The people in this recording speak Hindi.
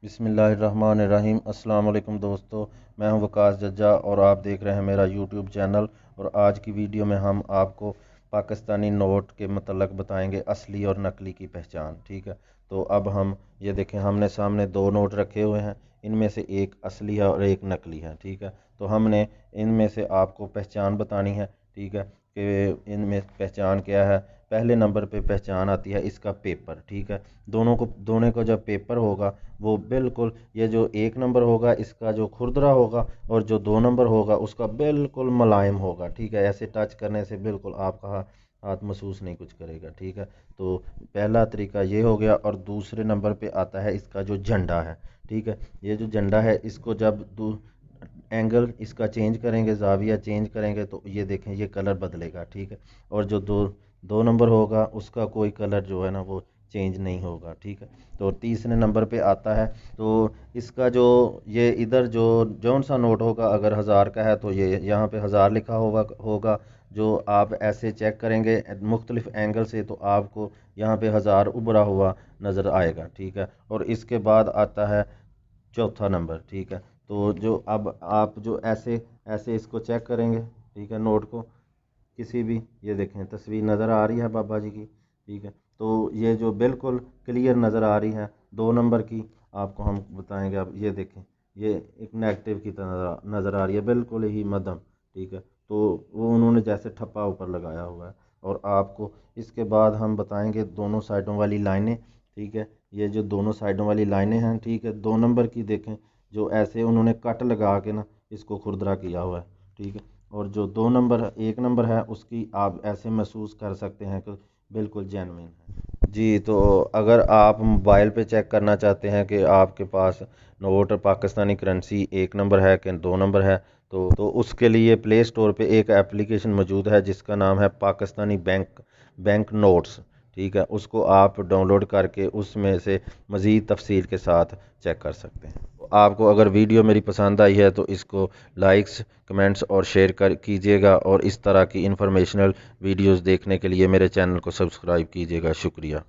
बिस्मिल्लाहिर्रहमानिर्रहीम। अस्सलाम वालेकुम दोस्तों, मैं हूं वकास जज्जा और आप देख रहे हैं मेरा यूट्यूब चैनल। और आज की वीडियो में हम आपको पाकिस्तानी नोट के मतलब बताएंगे, असली और नकली की पहचान। ठीक है, तो अब हम ये देखें, हमने सामने दो नोट रखे हुए हैं, इनमें से एक असली है और एक नकली है। ठीक है, तो हमने इनमें से आपको पहचान बतानी है। ठीक है, कि इनमें पहचान क्या है। पहले नंबर पे पहचान आती है इसका पेपर। ठीक है, दोनों को जब पेपर होगा वो बिल्कुल, ये जो एक नंबर होगा इसका जो खुरदरा होगा और जो दो नंबर होगा उसका बिल्कुल मुलायम होगा। ठीक है, ऐसे टच करने से बिल्कुल आपका हाथ महसूस नहीं कुछ करेगा। ठीक है, तो पहला तरीका ये हो गया। और दूसरे नंबर पे आता है इसका जो झंडा है। ठीक है, ये जो झंडा है इसको जब एंगल इसका चेंज करेंगे, जाविया चेंज करेंगे, तो ये देखें ये कलर बदलेगा। ठीक है, और जो दो दो नंबर होगा उसका कोई कलर जो है ना वो चेंज नहीं होगा। ठीक है, तो तीसरे नंबर पे आता है, तो इसका जो ये इधर जो जौन सा नोट होगा, अगर 1000 का है तो ये यहाँ पे 1000 लिखा होगा। जो आप ऐसे चेक करेंगे मुख्तलिफ एंगल से तो आपको यहाँ पे 1000 उभरा हुआ नज़र आएगा। ठीक है, और इसके बाद आता है चौथा नंबर। ठीक है, तो जो अब आप जो ऐसे ऐसे इसको चेक करेंगे, ठीक है, नोट को किसी भी, ये देखें तस्वीर नज़र आ रही है बाबा जी की। ठीक है, तो ये जो बिल्कुल क्लियर नज़र आ रही है दो नंबर की, आपको हम बताएंगे। अब ये देखें, ये एक नेगेटिव की तरह नज़र आ रही है, बिल्कुल ही मध्यम। ठीक है, तो वो उन्होंने जैसे ठप्पा ऊपर लगाया हुआ है। और आपको इसके बाद हम बताएंगे दोनों साइडों वाली लाइनें। ठीक है, ये जो दोनों साइडों वाली लाइनें हैं, ठीक है, दो नंबर की देखें, जो ऐसे उन्होंने कट लगा के ना इसको खुरदरा किया हुआ है। ठीक है, और जो दो नंबर एक नंबर है उसकी आप ऐसे महसूस कर सकते हैं कि बिल्कुल जेन्युइन है। जी, तो अगर आप मोबाइल पे चेक करना चाहते हैं कि आपके पास नोट पाकिस्तानी करेंसी एक नंबर है कि दो नंबर है, तो उसके लिए प्ले स्टोर पे एक एप्लीकेशन मौजूद है जिसका नाम है पाकिस्तानी बैंक नोट्स। ठीक है, उसको आप डाउनलोड करके उसमें से मज़ीद तफसील के साथ चेक कर सकते हैं। आपको अगर वीडियो मेरी पसंद आई है तो इसको लाइक्स, कमेंट्स और शेयर कर कीजिएगा, और इस तरह की इंफॉर्मेशनल वीडियोस देखने के लिए मेरे चैनल को सब्सक्राइब कीजिएगा। शुक्रिया।